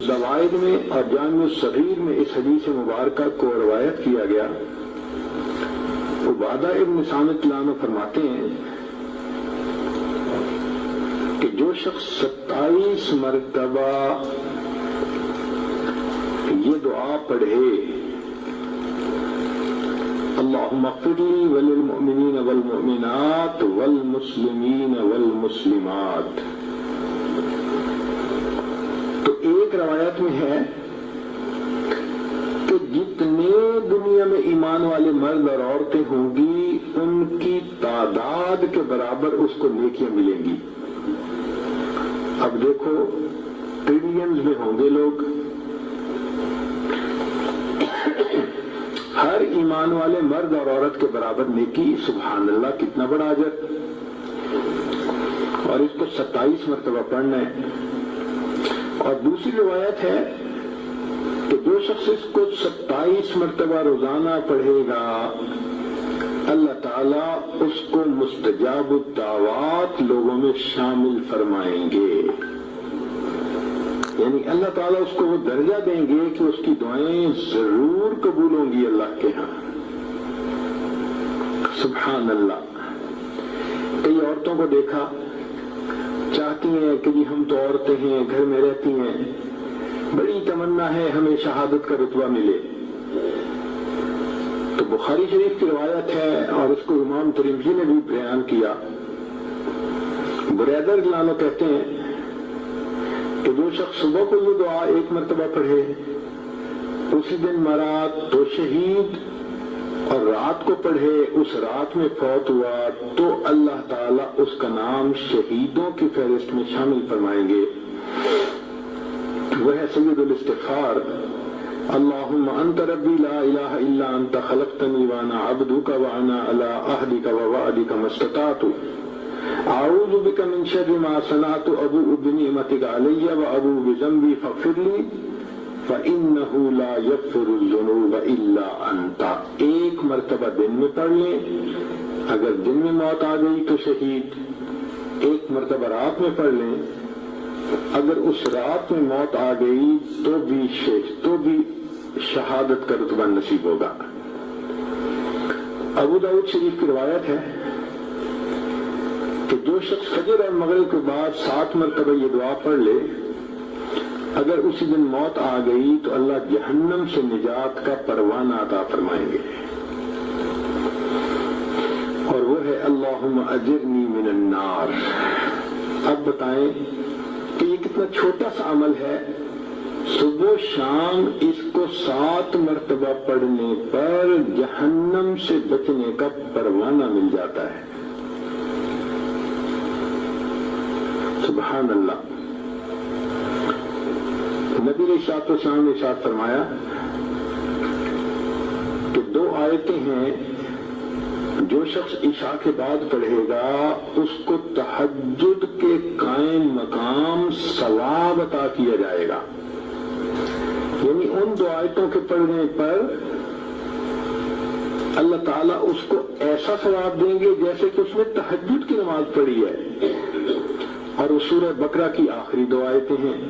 زوائد میں اور جامع الصغیر میں اس حدیث مبارکہ کو روایت کیا گیا۔ عبادہ ابن صامت عنہ فرماتے ہیں کہ جو شخص 27 مرتبہ یہ دعا پڑھے، اللہم اغفر لی وللمؤمنین والمؤمنات والمسلمین والمسلمات، تو ایک روایت میں ہے کہ جتنے دنیا میں ایمان والے مرد اور عورتیں ہوں گی ان کی تعداد کے برابر اس کو نیکیاں ملیں گی۔ اب دیکھو ٹریلینز میں ہوں گے لوگ، ہر ایمان والے مرد اور عورت کے برابر نیکی، سبحان اللہ کتنا بڑا اجر، اور اس کو 27 مرتبہ پڑھنا ہے۔ اور دوسری روایت ہے کہ جو شخص اس کو 27 مرتبہ روزانہ پڑھے گا اللہ تعالیٰ اس کو مستجاب الدعوات لوگوں میں شامل فرمائیں گے، یعنی اللہ تعالیٰ اس کو وہ درجہ دیں گے کہ اس کی دعائیں ضرور قبول ہوں گی اللہ کے ہاں۔ سبحان اللہ۔ کئی عورتوں کو دیکھا چاہتی ہیں کہ جی ہم تو عورتیں ہیں، گھر میں رہتی ہیں، بڑی تمنا ہے ہمیں شہادت کا رتبہ ملے، تو بخاری شریف کی روایت ہے اور اس کو امام ترمذی نے بھی بیان کیا۔ بریدہ رضی اللہ عنہ کہتے ہیں کہ جو شخص صبح کو یہ دعا 1 مرتبہ پڑھے، اسی دن مرا تو شہید، اور رات کو پڑھے اس رات میں فوت ہوا تو اللہ تعالیٰ اس کا نام شہیدوں کی فہرست میں شامل فرمائیں گے۔ وہ ہے سید الاستغفار، اللہم انت ربی لا الہ الا انت خلقتنی وانا عبدک وانا علی عہدک ووعدک ما استطعت، اعوذ بک من شر ما صنعت، ابوء بنعمتک علی وابوء بذنبی فاغفر لی فإنہ لا یغفر الذنوب الا انت۔ 1 مرتبہ دن میں پڑھ لیں، اگر دن میں موت آ گئی تو شہید، 1 مرتبہ رات میں پڑھ لیں، اگر اس رات میں موت آ گئی تو بھی شہادت کا رتبہ نصیب ہوگا۔ ابو داؤد شریف کی روایت ہے کہ جو شخص فجر اور مغرب کے بعد 7 مرتبہ یہ دعا پڑھ لے، اگر اسی دن موت آ گئی تو اللہ جہنم سے نجات کا پروانہ عطا فرمائیں گے، اور وہ ہے اللہم اجرنی من النار۔ اب بتائیں کہ یہ کتنا چھوٹا سا عمل ہے، صبح شام اس کو 7 مرتبہ پڑھنے پر جہنم سے بچنے کا پروانہ مل جاتا ہے۔ سبحان اللہ۔ نبی علیہ الصلوۃ والسلام نے ارشاد فرمایا کہ 2 آیتیں ہیں جو شخص عشاء کے بعد پڑھے گا اس کو تہجد کے قائم مقام ثواب عطا کیا جائے گا، یعنی ان 2 آیتوں کے پڑھنے پر اللہ تعالیٰ اس کو ایسا ثواب دیں گے جیسے کہ اس نے تہجد کی نماز پڑھی ہے، اور وہ سورہ بقرہ کی آخری 2 آیتیں ہیں۔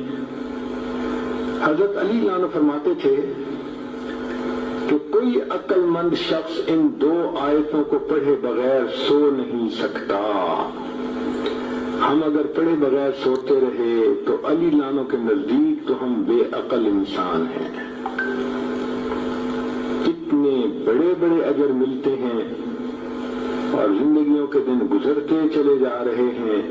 حضرت علی عنہ فرماتے تھے کہ کوئی عقل مند شخص ان 2 آیتوں کو پڑھے بغیر سو نہیں سکتا، ہم اگر پڑھے بغیر سوتے رہے تو علی عنہ کے نزدیک تو ہم بے عقل انسان ہیں۔ کتنے بڑے بڑے اجر ملتے ہیں اور زندگیوں کے دن گزرتے چلے جا رہے ہیں،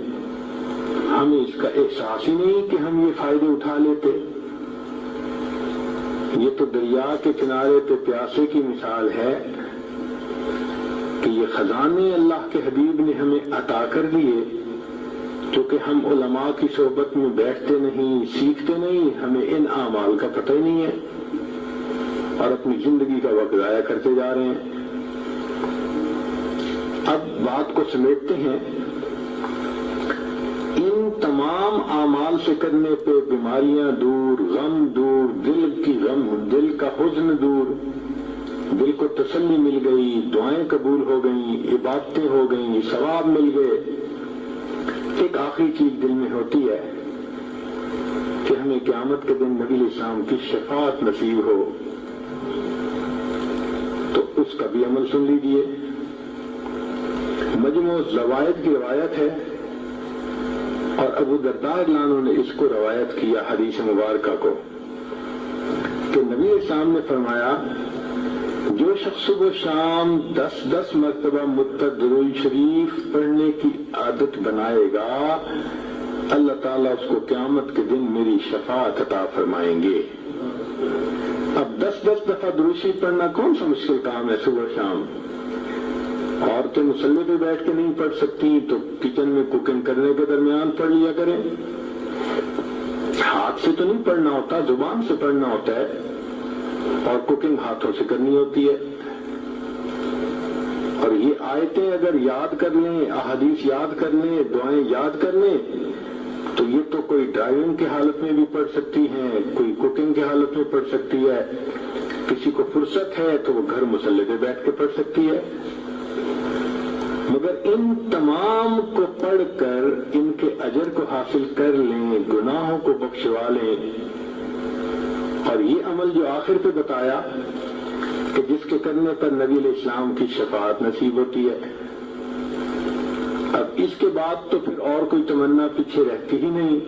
ہمیں اس کا احساس ہی نہیں کہ ہم یہ فائدے اٹھا لیتے۔ یہ تو دریا کے کنارے پہ پیاسے کی مثال ہے کہ یہ خزانے اللہ کے حبیب نے ہمیں عطا کر دیے، کیونکہ ہم علماء کی صحبت میں بیٹھتے نہیں، سیکھتے نہیں، ہمیں ان اعمال کا پتہ ہی نہیں ہے اور اپنی زندگی کا وقت ضائع کرتے جا رہے ہیں۔ اب بات کو سمیٹتے ہیں، ان تمام اعمال سے کرنے پہ بیماریاں دور، غم دور، دل کا حزن دور، دل کو تسلی مل گئی، دعائیں قبول ہو گئیں، عبادتیں ہو گئیں، ثواب مل گئے۔ ایک آخری چیز دل میں ہوتی ہے کہ ہمیں قیامت کے دن نبی علیہ السلام کی شفاعت نصیب ہو، تو اس کا بھی عمل سن لیجیے۔ مجموع زوائد کی روایت ہے، اور ابو درداء رضی اللہ عنہ نے اس کو روایت کیا حدیث مبارکہ کو، کہ نبی علیہ السلام نے فرمایا جو شخص صبح و شام 10 مرتبہ درود شریف پڑھنے کی عادت بنائے گا، اللہ تعالیٰ اس کو قیامت کے دن میری شفاعت عطا فرمائیں گے۔ اب 10 دفعہ درود شریف پڑھنا کون سا مشکل کام ہے صبح و شام؟ عورتیں مصلی پہ بیٹھ کے نہیں پڑھ سکتی تو کچن میں کوکنگ کرنے کے درمیان پڑھ لیا کریں۔ ہاتھ سے تو نہیں پڑھنا ہوتا، زبان سے پڑھنا ہوتا ہے، اور کوکنگ ہاتھوں سے کرنی ہوتی ہے۔ اور یہ آیتیں اگر یاد کر لیں، احادیث یاد کر لیں، دعائیں یاد کر لیں، تو یہ تو کوئی ڈرائیونگ کی حالت میں بھی پڑھ سکتی ہیں، کوئی کوکنگ کی حالت میں پڑھ سکتی ہے، کسی کو فرصت ہے تو وہ گھر مصلی پہ بیٹھ کے پڑھ سکتی ہے۔ مگر ان تمام کو پڑھ کر ان کے اجر کو حاصل کر لیں، گناہوں کو بخشوا لیں، اور یہ عمل جو آخر پہ بتایا کہ جس کے کرنے پر نبی علیہ السلام کی شفاعت نصیب ہوتی ہے، اب اس کے بعد تو پھر اور کوئی تمنا پیچھے رہتی ہی نہیں۔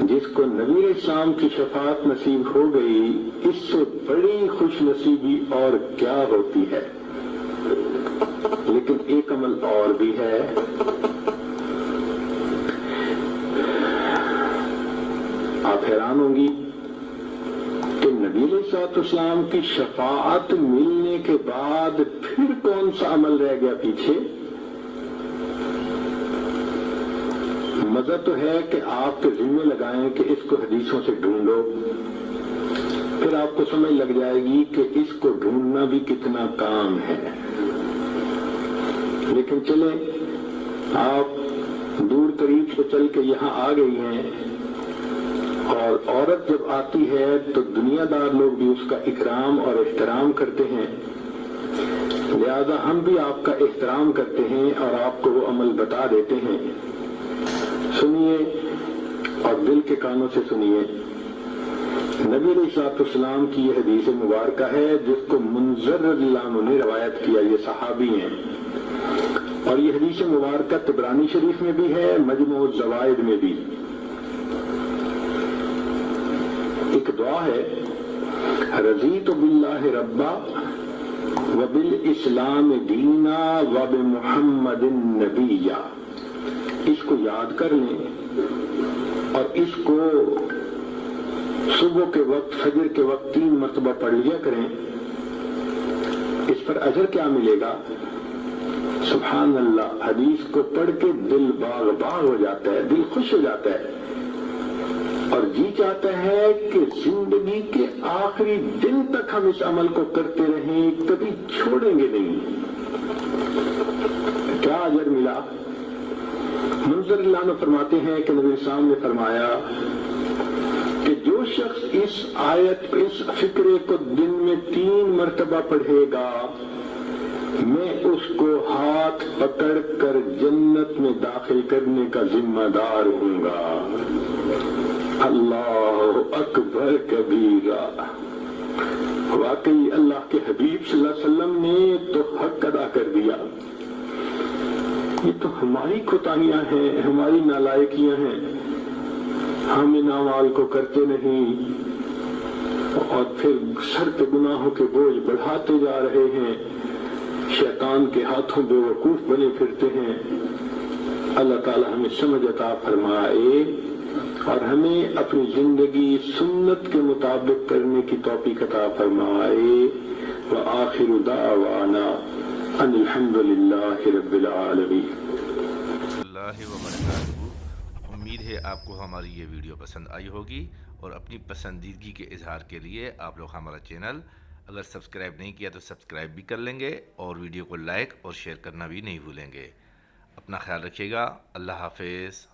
جس کو نبی علیہ السلام کی شفاعت نصیب ہو گئی، اس سے بڑی خوش نصیبی اور کیا ہوتی ہے۔ لیکن ایک عمل اور بھی ہے، آپ حیران ہوں گی کہ نبی علیہ السلام کی شفاعت ملنے کے بعد پھر کون سا عمل رہ گیا پیچھے؟ مزہ تو ہے کہ آپ کے ذمہ لگائیں کہ اس کو حدیثوں سے ڈھونڈو، پھر آپ کو سمجھ لگ جائے گی کہ اس کو ڈھونڈنا بھی کتنا کام ہے۔ لیکن چلیں، آپ دور قریب سے چل کے یہاں آ گئی ہیں، اور عورت جب آتی ہے تو دنیا دار لوگ بھی اس کا اکرام اور احترام کرتے ہیں، لہذا ہم بھی آپ کا احترام کرتے ہیں اور آپ کو وہ عمل بتا دیتے ہیں۔ سنیے اور دل کے کانوں سے سنیے۔ نبی علیہ السلام کی یہ حدیث مبارکہ ہے جس کو منذر رضی اللہ عنہ نے روایت کیا، یہ صحابی ہیں، اور یہ حدیث مبارکہ طبرانی شریف میں بھی ہے، مجموع الزوائد میں بھی۔ ایک دعا ہے، رضیت باللہ ربا وبالاسلام دینا وبمحمد نبیا۔ اس کو یاد کر لیں اور اس کو صبح کے وقت، فجر کے وقت 3 مرتبہ پڑھ لیا کریں۔ اس پر اجر کیا ملے گا؟ سبحان اللہ، حدیث کو پڑھ کے دل باغ باغ ہو جاتا ہے، دل خوش ہو جاتا ہے، اور جی چاہتا ہے کہ زندگی کے آخری دن تک ہم اس عمل کو کرتے رہیں، کبھی چھوڑیں گے نہیں۔ کیا اجر ملا؟ منذر اللہ عنہ فرماتے ہیں کہ نبی السلام نے فرمایا کہ جو شخص اس آیت، اس فکرے کو دن میں 3 مرتبہ پڑھے گا، میں اس کو ہاتھ پکڑ کر جنت میں داخل کرنے کا ذمہ دار ہوں گا۔ اللہ اکبر کبیرہ۔ واقعی اللہ کے حبیب صلی اللہ علیہ وسلم نے تو حق ادا کر دیا۔ یہ تو ہماری کوتاہیاں ہیں، ہماری نالائکیاں ہیں، ہم ان اعمال کو کرتے نہیں، اور پھر سر پہ گناہوں کے بوجھ بڑھاتے جا رہے ہیں، شیطان کے ہاتھوں بے وقوف بنے پھرتے ہیں۔ اللہ تعالی ہمیں سمجھ عطا فرمائے اور ہمیں اپنی زندگی سنت کے مطابق کرنے کی توفیق عطا فرمائے۔ وآخر دعوانا ان الحمد للہ رب العالمین۔ اللہ وبرکاتہ۔ امید ہے آپ کو ہماری یہ ویڈیو پسند آئی ہوگی، اور اپنی پسندیدگی کے اظہار کے لیے آپ لوگ ہمارا چینل اگر سبسکرائب نہیں کیا تو سبسکرائب بھی کر لیں گے، اور ویڈیو کو لائک اور شیئر کرنا بھی نہیں بھولیں گے۔ اپنا خیال رکھیے گا۔ اللہ حافظ۔